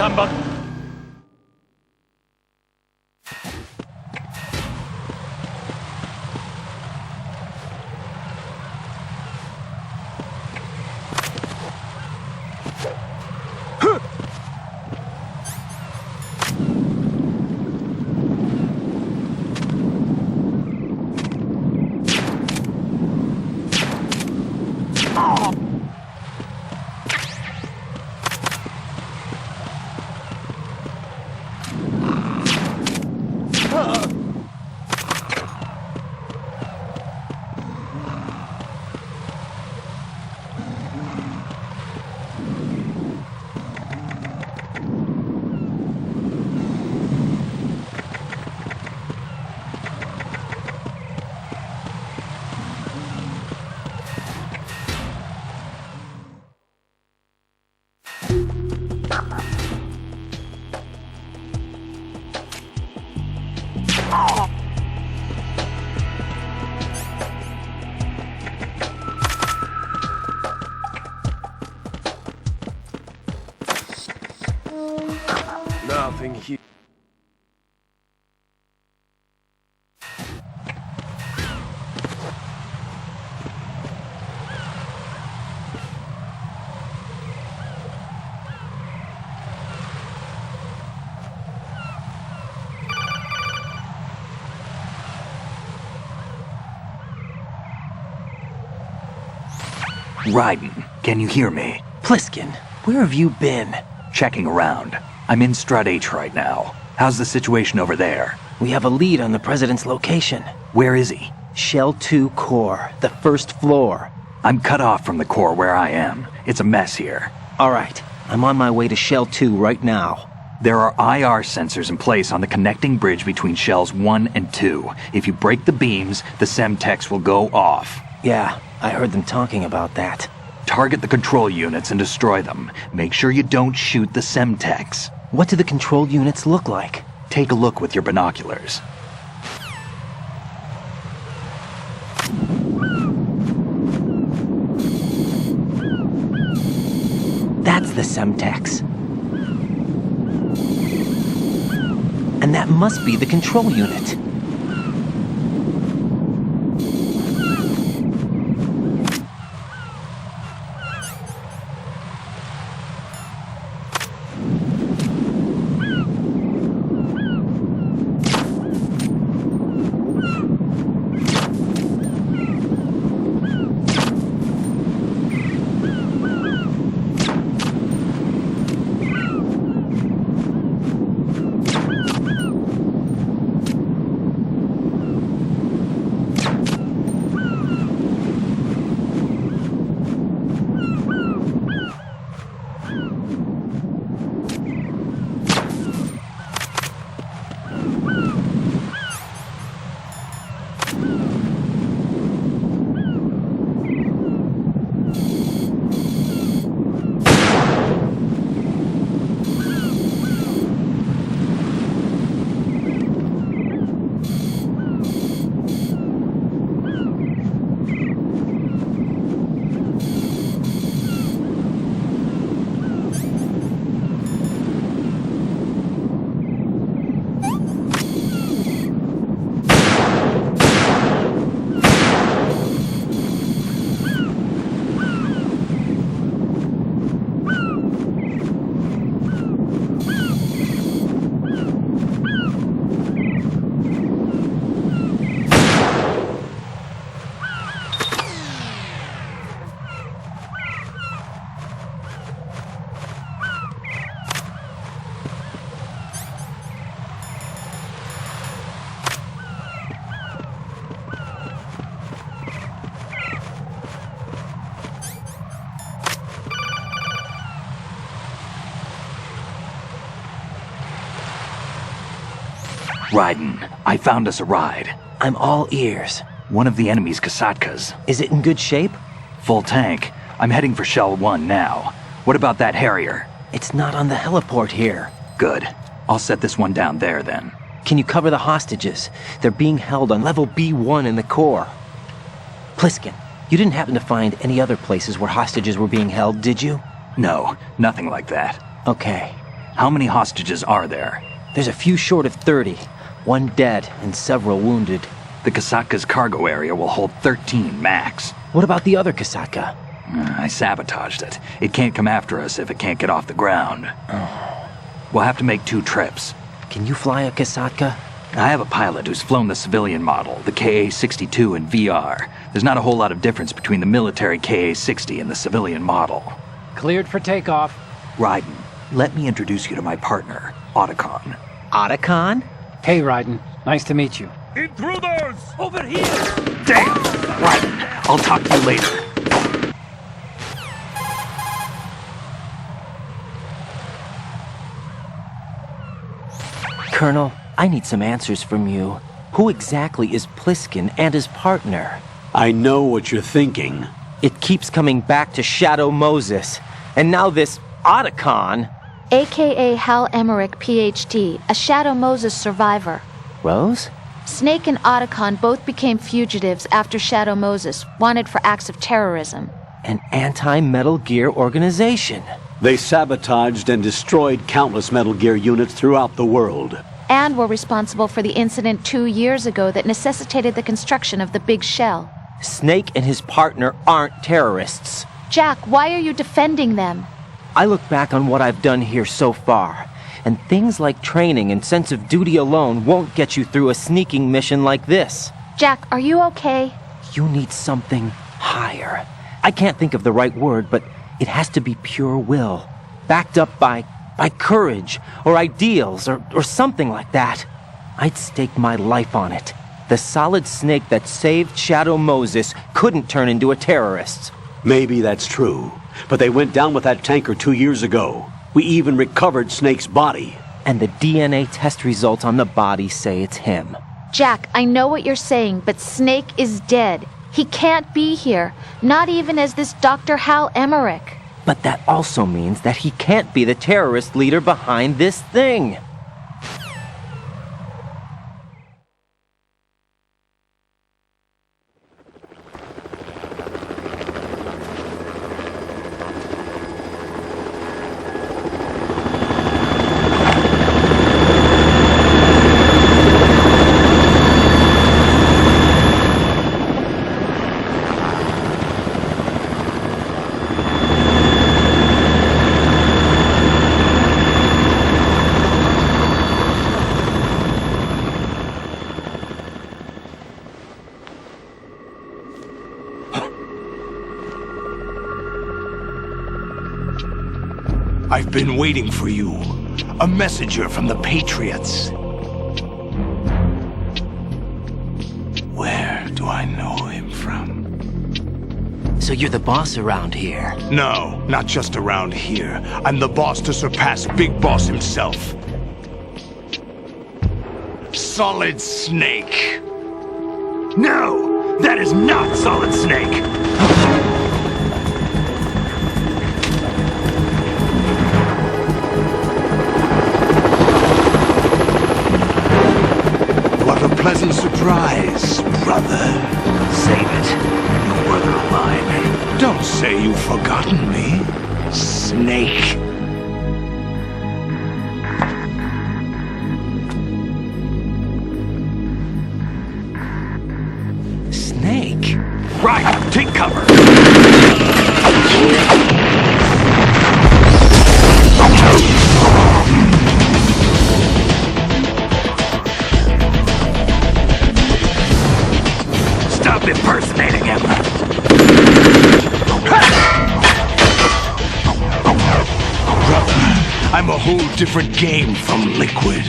한방. Nothing here. Raiden, can you hear me? Pliskin, where have you been? Checking around. I'm in Strut H right now. How's the situation over there? We have a lead on the President's location. Where is he? Shell 2 core, the first floor. I'm cut off from the core where I am. It's a mess here. Alright, I'm on my way to Shell 2 right now. There are IR sensors in place on the connecting bridge between Shells 1 and 2. If you break the beams, the Semtex will go off. Yeah, I heard them talking about that. Target the control units and destroy them. Make sure you don't shoot the Semtex. What do the control units look like? Take a look with your binoculars. That's the Semtex. And that must be the control unit. Raiden, I found us a ride. I'm all ears. One of the enemy's Kasatkas. Is it in good shape? Full tank. I'm heading for Shell 1 now. What about that Harrier? It's not on the heliport here. Good. I'll set this one down there then. Can you cover the hostages? They're being held on level B1 in the core. Pliskin, you didn't happen to find any other places where hostages were being held, did you? No, nothing like that. Okay. How many hostages are there? There's a few short of 30. One dead and several wounded. The Kasatka's cargo area will hold 13 max. What about the other Kasatka? I sabotaged it. It can't come after us if it can't get off the ground. We'll have to make 2 trips. Can you fly a Kasatka? I have a pilot who's flown the civilian model, the KA-62 in VR. There's not a whole lot of difference between the military KA-60 and the civilian model. Cleared for takeoff. Ryden, let me introduce you to my partner, Otacon. Otacon? Hey, Ryden. Nice to meet you. Intruders! Over here! Damn! Ryden, I'll talk to you later. Colonel, I need some answers from you. Who exactly is Pliskin and his partner? I know what you're thinking. It keeps coming back to Shadow Moses. And now this Otacon. AKA Hal Emmerich, PhD, a Shadow Moses survivor. Rose? Snake and Otacon both became fugitives after Shadow Moses, wanted for acts of terrorism. An anti-Metal Gear organization. They sabotaged and destroyed countless Metal Gear units throughout the world. And were responsible for the incident 2 years ago that necessitated the construction of the Big Shell. Snake and his partner aren't terrorists. Jack, why are you defending them? I look back on what I've done here so far, and things like training and sense of duty alone won't get you through a sneaking mission like this. Jack, are you okay? You need something higher. I can't think of the right word, but it has to be pure will, backed up by courage, or ideals, or something like that. I'd stake my life on it. The solid Snake that saved Shadow Moses couldn't turn into a terrorist. Maybe that's true, but they went down with that tanker 2 years ago. We even recovered Snake's body. And the DNA test results on the body say it's him. Jack, I know what you're saying, but Snake is dead. He can't be here, not even as this Dr. Hal Emmerich. But that also means that he can't be the terrorist leader behind this thing. I've been waiting for you. A messenger from the Patriots. Where do I know him from? So you're the boss around here? No, not just around here. I'm the boss to surpass Big Boss himself. Solid Snake. No! That is not Solid Snake! What a pleasant surprise, brother. Save it. You brother of mine. Don't say you've forgotten me, Snake. Snake? Right, take cover. Stop impersonating him. Brother, I'm a whole different game from Liquid.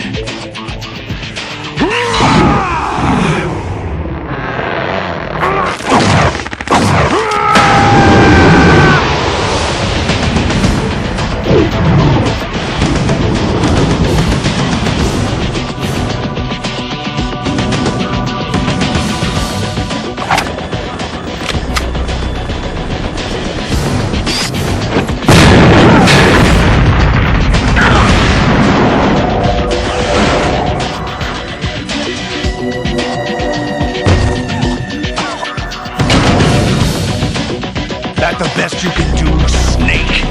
That the best you can do, Snake?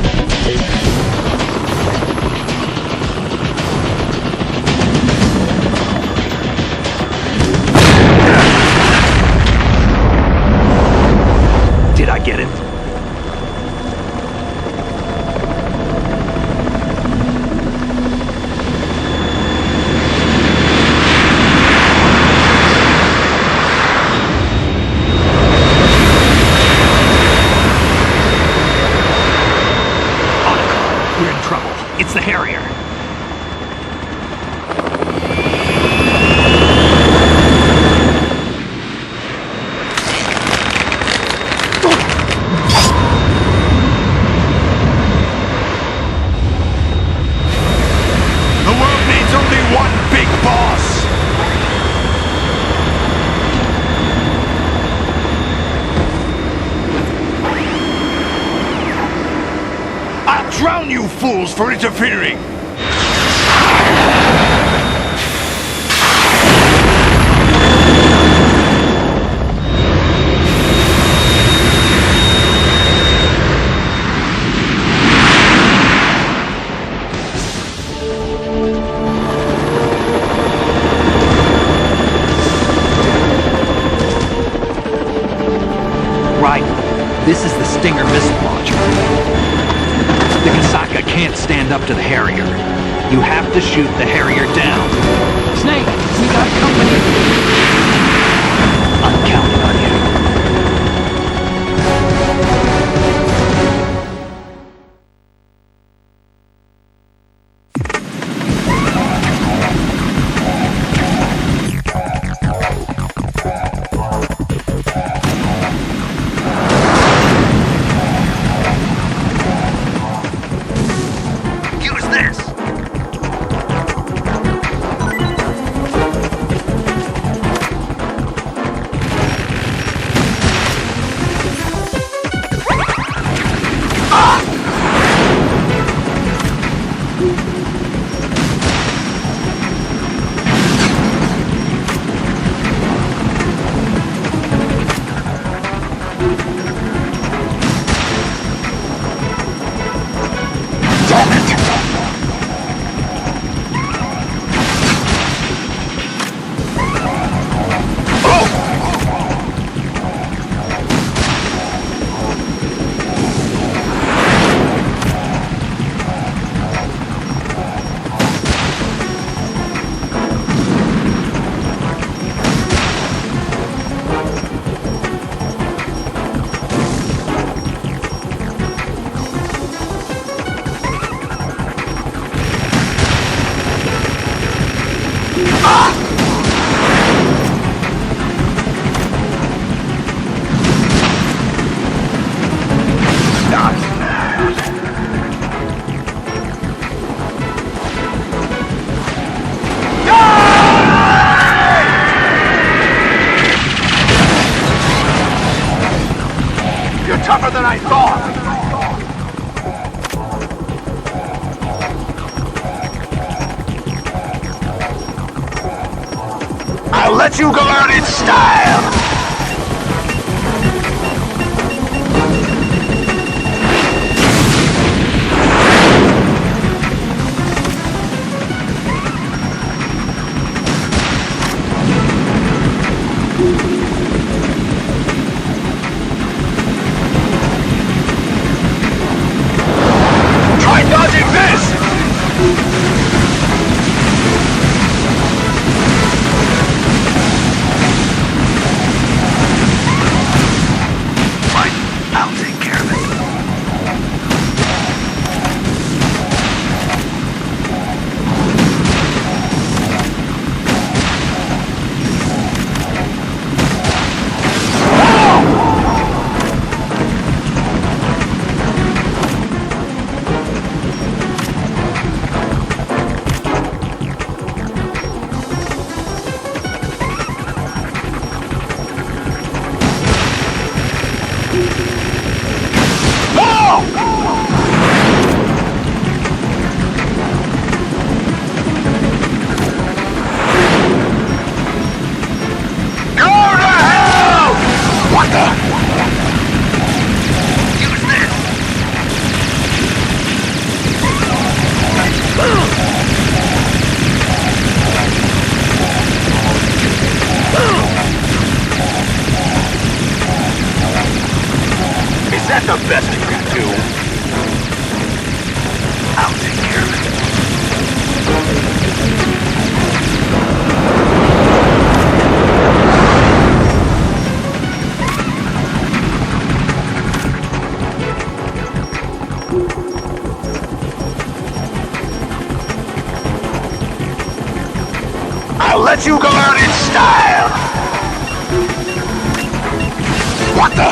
rules for interfering. Right. This is the Stinger missile launcher. The Kasaka can't stand up to the Harrier. You have to shoot the Harrier down. Snake, we got company. I'm counting on you. Use this! You're tougher than I thought! I'll let you go out in style! Try dodging this! Fine, I'll take care of it. Is that the best you can do? I'll take care of it. I'll let you go out in style! What the?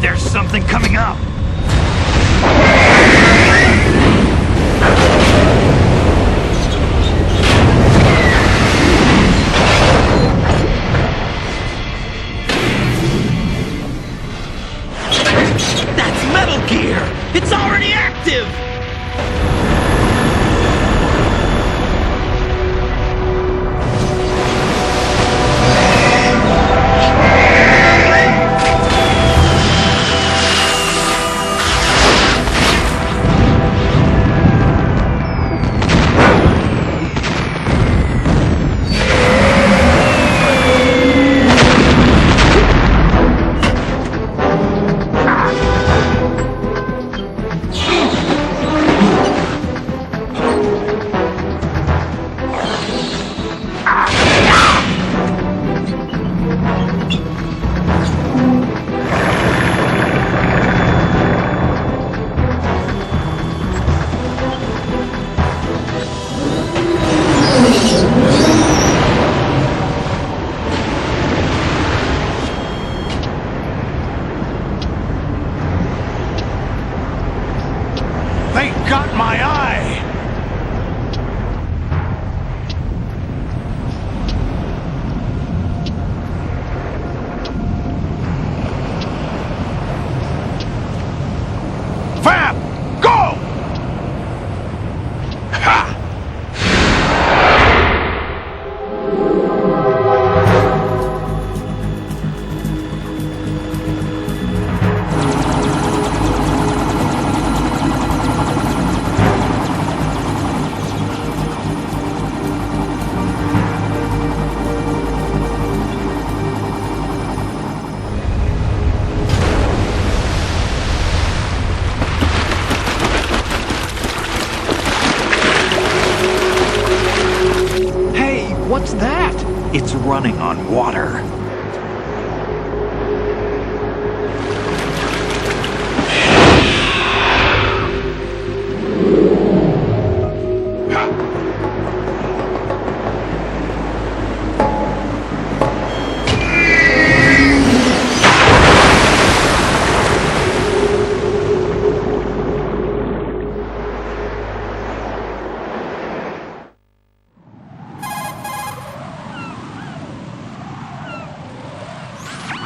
There's something coming up! That's Metal Gear! It's already active! They got my eye! Fab! Go! Ha! Hey, what's that? It's running on water.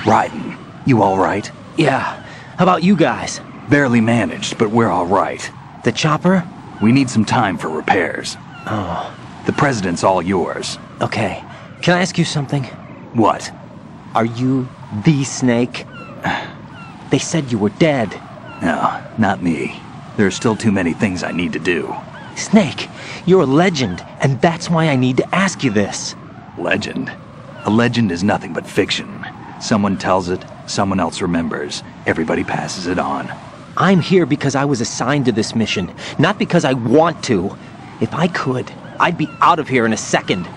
Raiden, you all right? Yeah. How about you guys? Barely managed, but we're all right. The chopper? We need some time for repairs. Oh, The president's all yours. okay. Can I ask you something? What? Are you the Snake? They said you were dead. No, not me. There are still too many things I need to do. Snake, you're a legend, and that's why I need to ask you this. Legend? A legend is nothing but fiction. Someone tells it, someone else remembers. Everybody passes it on. I'm here because I was assigned to this mission, not because I want to. If I could, I'd be out of here in a second.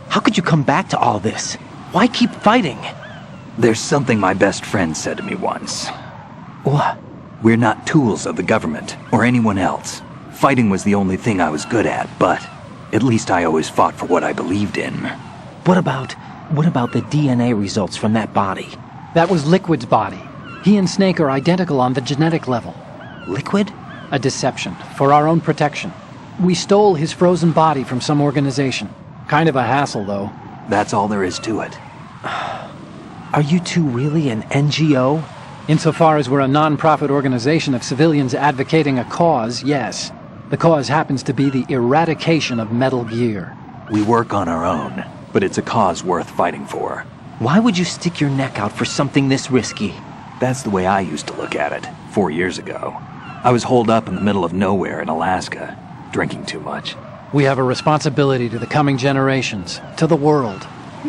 How could you come back to all this? Why keep fighting? There's something my best friend said to me once. What? We're not tools of the government or anyone else. Fighting was the only thing I was good at, but at least I always fought for what I believed in. What about the DNA results from that body? That was Liquid's body. He and Snake are identical on the genetic level. Liquid? A deception, for our own protection. We stole his frozen body from some organization. Kind of a hassle, though. That's all there is to it. Are you two really an NGO? Insofar as we're a non-profit organization of civilians advocating a cause, yes. The cause happens to be the eradication of Metal Gear. We work on our own, but it's a cause worth fighting for. Why would you stick your neck out for something this risky? That's the way I used to look at it, 4 years ago. I was holed up in the middle of nowhere in Alaska, drinking too much. We have a responsibility to the coming generations, to the world,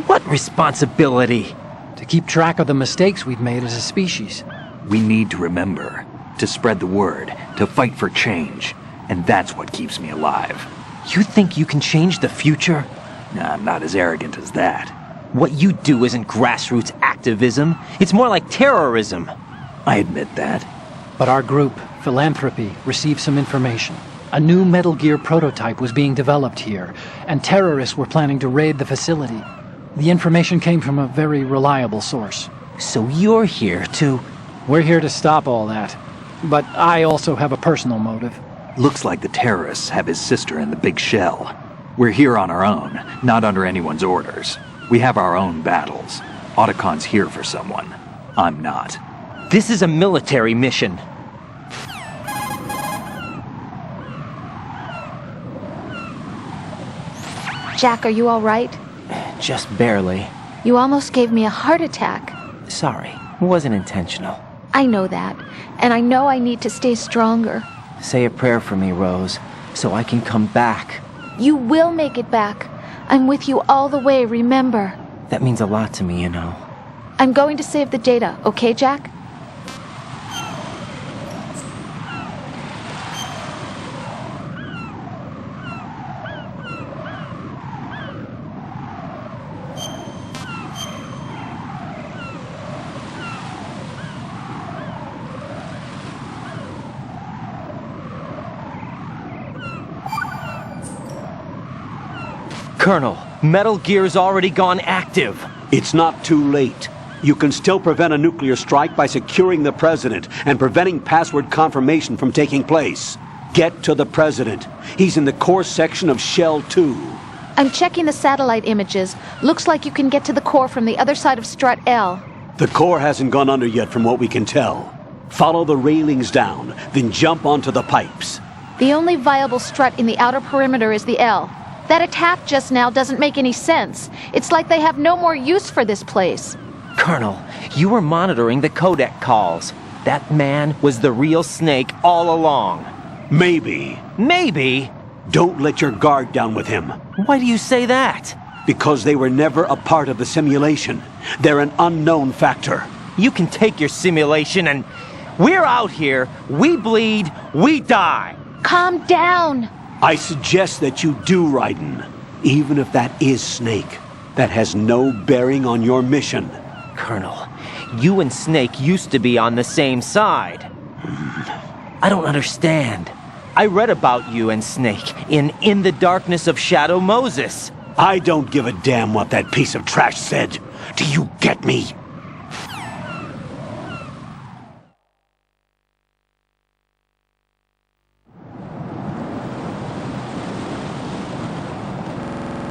What responsibility? to keep track of the mistakes we've made as a species. We need to remember, to spread the word, to fight for change, and that's what keeps me alive. You think you can change the future? Nah, I'm not as arrogant as that. What you do isn't grassroots activism. It's more like terrorism. I admit that. But our group, Philanthropy, received some information. A new Metal Gear prototype was being developed here, and terrorists were planning to raid the facility. The information came from a very reliable source. So you're here to We're here to stop all that. But I also have a personal motive. Looks like the terrorists have his sister in the big shell. We're here on our own, not under anyone's orders. We have our own battles. Otacon's here for someone. I'm not. This is a military mission. Jack, are you all right? Just barely. You almost gave me a heart attack. Sorry, it wasn't intentional. I know that, and I know I need to stay stronger. Say a prayer for me, Rose, so I can come back. You will make it back. I'm with you all the way, remember. That means a lot to me, you know. I'm going to save the data, okay, Jack? Colonel, Metal Gear's already gone active. It's not too late. You can still prevent a nuclear strike by securing the president and preventing password confirmation from taking place. Get to the president. He's in the core section of Shell 2. I'm checking the satellite images. Looks like you can get to the core from the other side of Strut L. The core hasn't gone under yet from what we can tell. Follow the railings down, then jump onto the pipes. The only viable strut in the outer perimeter is the L. That attack just now doesn't make any sense. It's like they have no more use for this place. Colonel, you were monitoring the codec calls. That man was the real Snake all along. Maybe. Maybe? Don't let your guard down with him. Why do you say that? Because they were never a part of the simulation. They're an unknown factor. You can take your simulation and... We're out here, we bleed, we die. Calm down. I suggest that you do, Raiden. Even if that is Snake. That has no bearing on your mission. Colonel, you and Snake used to be on the same side. I don't understand. I read about you and Snake in the Darkness of Shadow Moses. I don't give a damn what that piece of trash said. Do you get me?